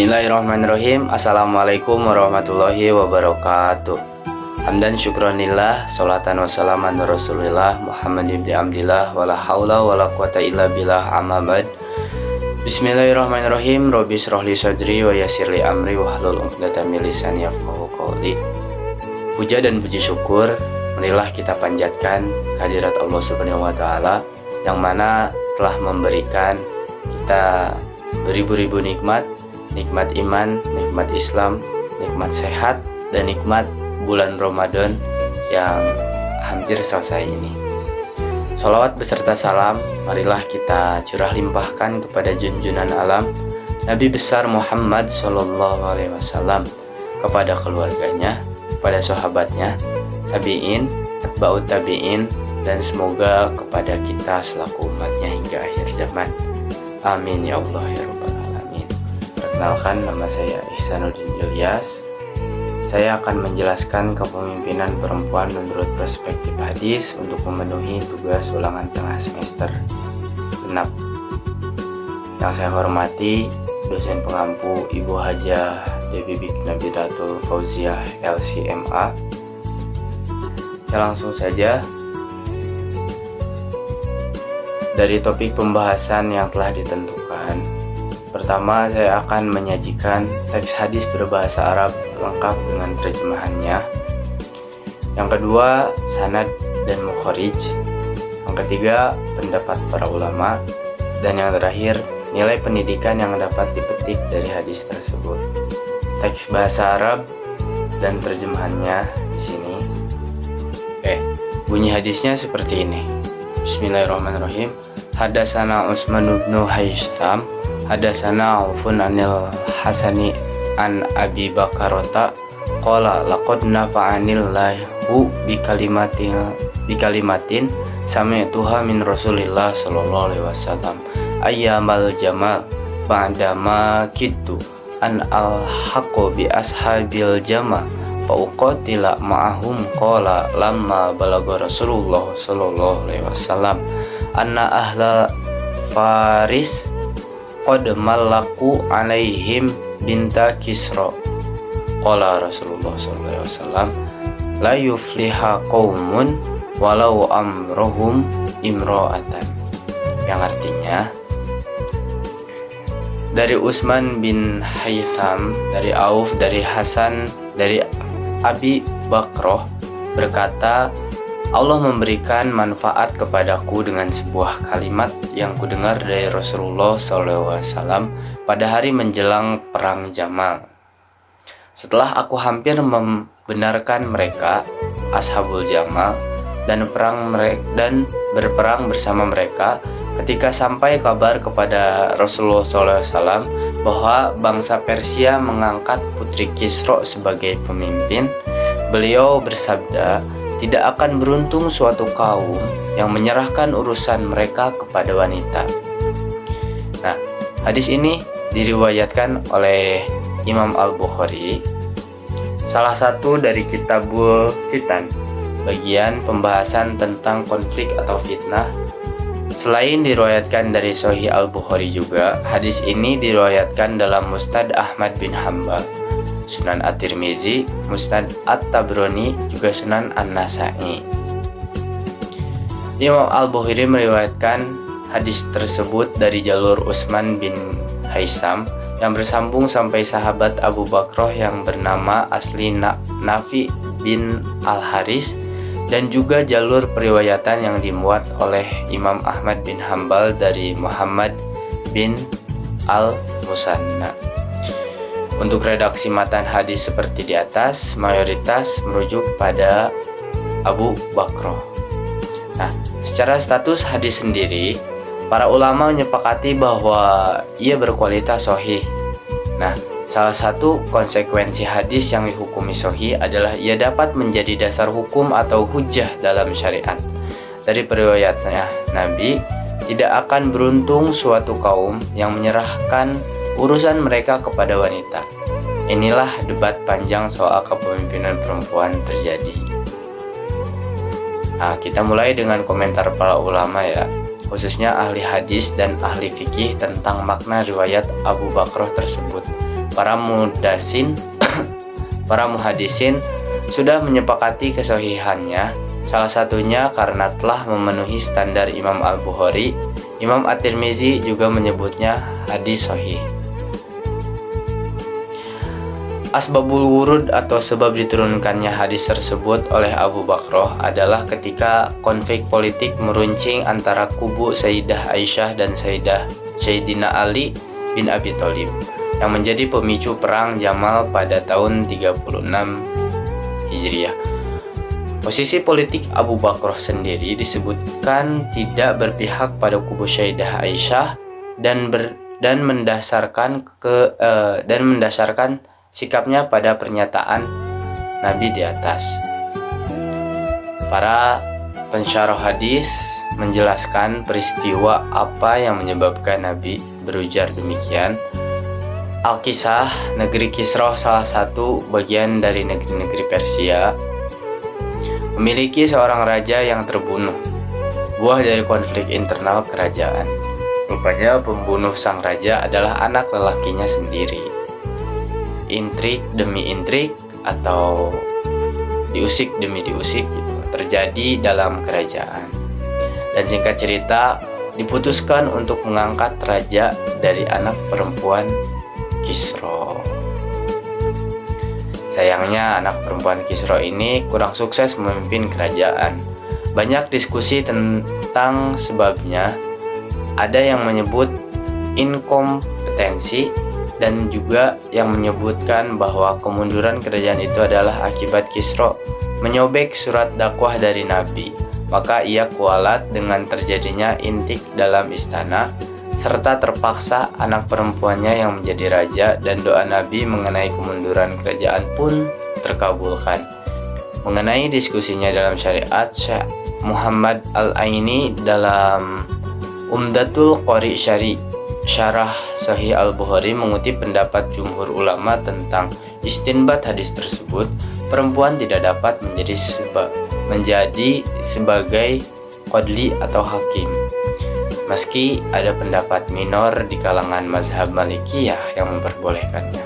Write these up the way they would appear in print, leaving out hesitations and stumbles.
Bismillahirrahmanirrahim. Assalamualaikum warahmatullahi wabarakatuh. Hamdan syukronillah, sholatan wassalaman rasulillah Muhammad ibn Abdillah, wala haula wala quwata illa billah, amma ba'd. Bismillahirrahmanirrahim. Rabbi shrahli sadri wa yassirli amri wahlul 'uqdatam min lisani yafqahu qawli. Puja dan puji syukur marilah kita panjatkan kehadirat Allah Subhanahu wa taala yang mana telah memberikan kita beribu-ribu nikmat iman, nikmat Islam, nikmat sehat, dan nikmat bulan Ramadan yang hampir selesai ini. Sholawat beserta salam marilah kita curah limpahkan kepada junjunan alam Nabi besar Muhammad SAW, kepada keluarganya, kepada sahabatnya, tabi'in, atba'ut tabi'in, dan semoga kepada kita selaku umatnya hingga akhir zaman. Amin ya Allah ya Rabbal Alamin. Perkenalkan, nama saya Ihsanuddin Ilyas. Saya akan menjelaskan kepemimpinan perempuan menurut perspektif hadis untuk memenuhi tugas ulangan tengah semester genap. Yang saya hormati dosen pengampu Ibu Hajah Dewi Biknabidatul Fauziah LCMA. Ya, langsung saja dari topik pembahasan yang telah ditentukan. Pertama, saya akan menyajikan teks hadis berbahasa Arab lengkap dengan terjemahannya. Yang kedua, sanad dan mukharij. Yang ketiga, pendapat para ulama. Dan yang terakhir, nilai pendidikan yang dapat dipetik dari hadis tersebut. Teks bahasa Arab dan terjemahannya di sini. Bunyi hadisnya seperti ini. Bismillahirrahmanirrahim. Hadasana Utsman bin Haisam, hadasana Aufun anil Hasani an Abi Bakarota qala laqad nafa'anillahu bikalimatin sami'tuha min Rasulillah sallallahu alaihi wasallam ayyamal jamal ba'dama kitu an al-haqqu bi ashabil jamal fa uqatila ma'ahum qala lamma balagha Rasulullah sallallahu alaihi wasallam anna ahla Faris qad malaku alaihim binta Kisra qala Rasulullah sallallahu alaihi wasallam la yufliha qaumun walau amrohum imro'atan, yang artinya dari Utsman bin Haitham, dari Auf, dari Hasan, dari Abi Bakroh berkata, Allah memberikan manfaat kepadaku dengan sebuah kalimat yang kudengar dari Rasulullah SAW pada hari menjelang perang Jamal. Setelah aku hampir membenarkan mereka, Ashabul Jamal, dan berperang bersama mereka, ketika sampai kabar kepada Rasulullah SAW bahwa bangsa Persia mengangkat putri Kisra sebagai pemimpin, beliau bersabda, tidak akan beruntung suatu kaum yang menyerahkan urusan mereka kepada wanita. Nah, hadis ini diriwayatkan oleh Imam Al-Bukhari, salah satu dari Kitabul Fitan, bagian pembahasan tentang konflik atau fitnah. Selain diriwayatkan dari Sahih Al-Bukhari juga, hadis ini diriwayatkan dalam Musnad Ahmad bin Hanbal, Sunan At-Tirmizi, Musnad At-Tabrani, juga Sunan An-Nasa'i. Imam Al-Bukhari meriwayatkan hadis tersebut dari jalur Utsman bin Haisam yang bersambung sampai sahabat Abu Bakroh yang bernama asli Nafi bin Al-Haris, dan juga jalur periwayatan yang dimuat oleh Imam Ahmad bin Hanbal dari Muhammad bin Al-Musanna. Untuk redaksi matan hadis seperti di atas, mayoritas merujuk pada Abu Bakroh. Nah, secara status hadis sendiri, para ulama menyepakati bahwa ia berkualitas sahih. Nah, salah satu konsekuensi hadis yang dihukumi sahih adalah ia dapat menjadi dasar hukum atau hujjah dalam syariat. Dari periwayatnya Nabi, tidak akan beruntung suatu kaum yang menyerahkan urusan mereka kepada wanita. Inilah debat panjang soal kepemimpinan perempuan terjadi. Nah, kita mulai dengan komentar para ulama ya, khususnya ahli hadis dan ahli fikih tentang makna riwayat Abu Bakroh tersebut. Para muhadisin sudah menyepakati kesahihannya, salah satunya karena telah memenuhi standar Imam Al-Bukhari. Imam At-Tirmizi juga menyebutnya hadis sahih. Asbabul wurud atau sebab diturunkannya hadis tersebut oleh Abu Bakroh adalah ketika konflik politik meruncing antara kubu Sayyidah Aisyah dan Sayyidina Ali bin Abi Thalib yang menjadi pemicu perang Jamal pada tahun 36 Hijriah. Posisi politik Abu Bakroh sendiri disebutkan tidak berpihak pada kubu Sayyidah Aisyah dan mendasarkan sikapnya pada pernyataan Nabi di atas. Para pensyarah hadis menjelaskan peristiwa apa yang menyebabkan Nabi berujar demikian. Al-Kisah, negeri Kisra, salah satu bagian dari negeri-negeri Persia, memiliki seorang raja yang terbunuh, buah dari konflik internal kerajaan. Rupanya pembunuh sang raja adalah anak lelakinya sendiri. Intrik demi intrik atau diusik demi diusik gitu, terjadi dalam kerajaan. Dan singkat cerita, diputuskan untuk mengangkat raja dari anak perempuan Kisra. Sayangnya anak perempuan Kisra ini kurang sukses memimpin kerajaan. Banyak diskusi tentang sebabnya. Ada yang menyebut inkompetensi dan juga yang menyebutkan bahwa kemunduran kerajaan itu adalah akibat Kisra menyobek surat dakwah dari Nabi. Maka ia kualat dengan terjadinya intik dalam istana, serta terpaksa anak perempuannya yang menjadi raja, dan doa Nabi mengenai kemunduran kerajaan pun terkabulkan. Mengenai diskusinya dalam syariat, Syekh Muhammad Al-Aini dalam Umdatul Qari Syarah Sahih Al-Bukhari mengutip pendapat jumhur ulama tentang istinbat hadis tersebut. Perempuan tidak dapat menjadi sebagai qadli atau hakim, meski ada pendapat minor di kalangan mazhab Malikiyah yang memperbolehkannya.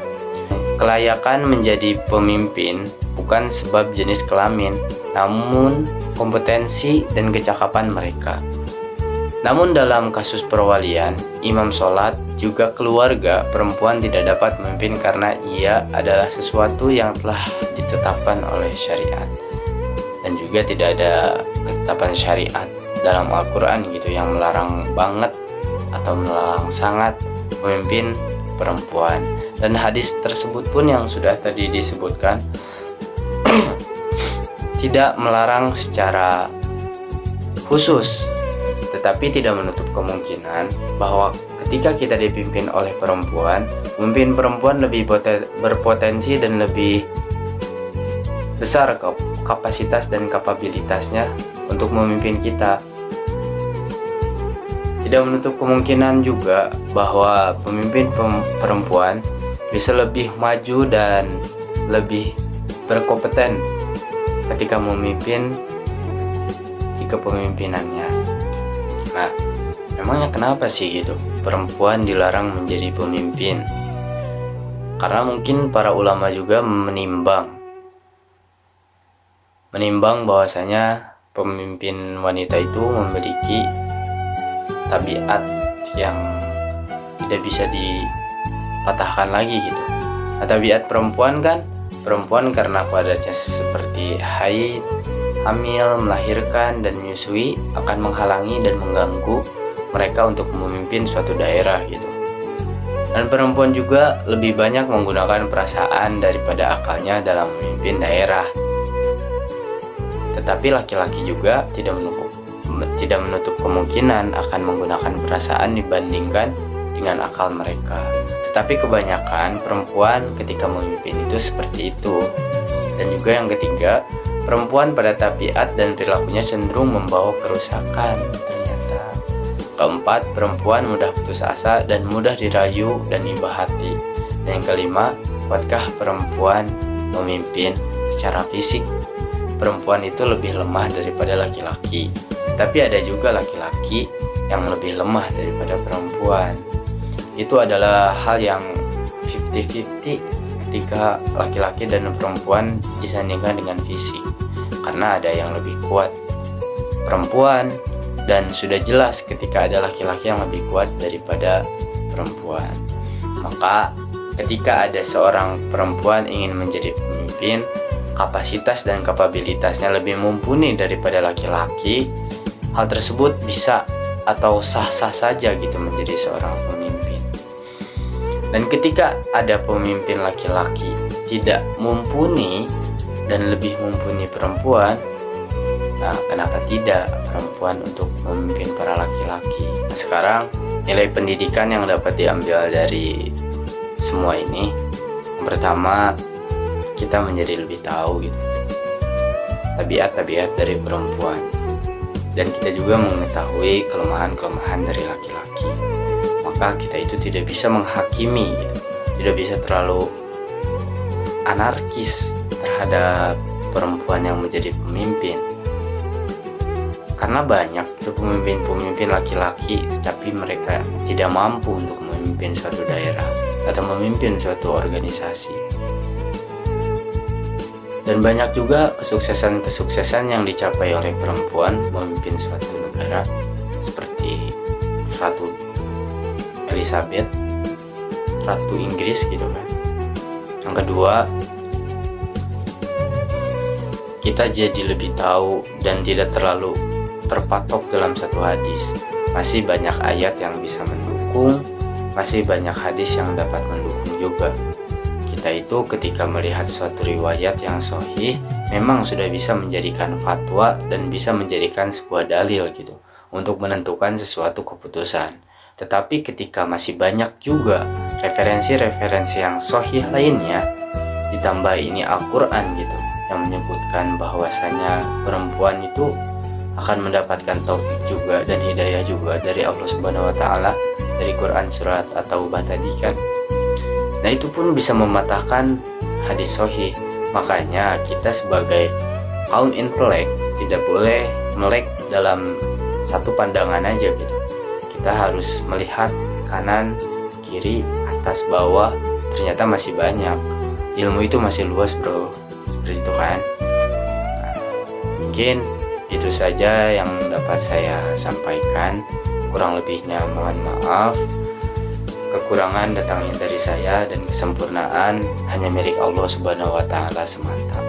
Kelayakan menjadi pemimpin bukan sebab jenis kelamin, namun kompetensi dan kecakapan mereka. Namun dalam kasus perwalian, imam sholat, juga keluarga, perempuan tidak dapat memimpin karena ia adalah sesuatu yang telah ditetapkan oleh syariat. Dan juga tidak ada ketetapan syariat dalam Al-Quran gitu yang melarang banget atau melarang sangat memimpin perempuan. Dan hadis tersebut pun yang sudah tadi disebutkan tidak melarang secara khusus, tetapi tidak menutup kemungkinan bahwa ketika kita dipimpin oleh perempuan, memimpin perempuan lebih berpotensi dan lebih besar kapasitas dan kapabilitasnya untuk memimpin kita. Tidak menutup kemungkinan juga bahwa pemimpin perempuan bisa lebih maju dan lebih berkompeten ketika memimpin di kepemimpinannya. Nah, memangnya kenapa sih gitu perempuan dilarang menjadi pemimpin? Karena mungkin para ulama juga menimbang bahwasanya pemimpin wanita itu memiliki tabiat yang tidak bisa dipatahkan lagi gitu. Nah, tabiat perempuan karena kodratnya seperti haid, hamil, melahirkan, dan menyusui akan menghalangi dan mengganggu mereka untuk memimpin suatu daerah gitu. Dan perempuan juga lebih banyak menggunakan perasaan daripada akalnya dalam memimpin daerah. Tetapi laki-laki juga tidak menutup kemungkinan akan menggunakan perasaan dibandingkan dengan akal mereka. Tetapi kebanyakan perempuan ketika memimpin itu seperti itu. Dan juga yang ketiga, perempuan pada tabiat dan perilakunya cenderung membawa kerusakan ternyata. Keempat, perempuan mudah putus asa dan mudah dirayu dan iba hati. Dan yang kelima, kuatkah perempuan memimpin secara fisik? Perempuan itu lebih lemah daripada laki-laki. Tapi ada juga laki-laki yang lebih lemah daripada perempuan. Itu adalah hal yang 50-50 ketika laki-laki dan perempuan disandingkan dengan fisik, karena ada yang lebih kuat perempuan, dan sudah jelas ketika ada laki-laki yang lebih kuat daripada perempuan. Maka ketika ada seorang perempuan ingin menjadi pemimpin, kapasitas dan kapabilitasnya lebih mumpuni daripada laki-laki, hal tersebut bisa atau sah-sah saja gitu menjadi seorang pemimpin. Dan ketika ada pemimpin laki-laki tidak mumpuni dan lebih mumpuni perempuan, nah kenapa tidak perempuan untuk memimpin para laki-laki? Nah, sekarang nilai pendidikan yang dapat diambil dari semua ini, yang pertama, kita menjadi lebih tahu gitu tabiat-tabiat dari perempuan, dan kita juga mengetahui kelemahan-kelemahan dari laki-laki. Maka kita itu tidak bisa menghakimi gitu, tidak bisa terlalu anarkis terhadap perempuan yang menjadi pemimpin, karena banyak tuh pemimpin-pemimpin laki-laki tapi mereka tidak mampu untuk memimpin suatu daerah atau memimpin suatu organisasi. Dan banyak juga kesuksesan-kesuksesan yang dicapai oleh perempuan memimpin suatu negara, seperti Ratu Elizabeth, Ratu Inggris gitu kan. Yang kedua, kita jadi lebih tahu dan tidak terlalu terpatok dalam satu hadis. Masih banyak ayat yang bisa mendukung, masih banyak hadis yang dapat mendukung juga. Kita itu ketika melihat suatu riwayat yang sahih, memang sudah bisa menjadikan fatwa dan bisa menjadikan sebuah dalil gitu untuk menentukan sesuatu keputusan. Tetapi ketika masih banyak juga referensi-referensi yang sahih lainnya, ditambah ini Al-Quran gitu yang menyebutkan bahwasanya perempuan itu akan mendapatkan taufik juga dan hidayah juga dari Allah Subhanahu wa taala, dari Quran surat At-Taubah tadi kan. Nah, itu pun bisa mematahkan hadis sahih. Makanya kita sebagai kaum intelek tidak boleh melek dalam satu pandangan aja gitu. Kita harus melihat kanan, kiri, atas, bawah. Ternyata masih banyak. Ilmu itu masih luas, bro. Seperti itu kan. Nah, mungkin itu saja yang dapat saya sampaikan. Kurang lebihnya mohon maaf. Kekurangan datangnya dari saya dan kesempurnaan hanya milik Allah Subhanahu wa taala semata.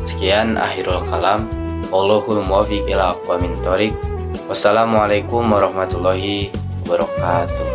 Sekian akhirul kalam. Wallahul muwaffiq ila aqwamit thoriq. Wassalamualaikum warahmatullahi wabarakatuh.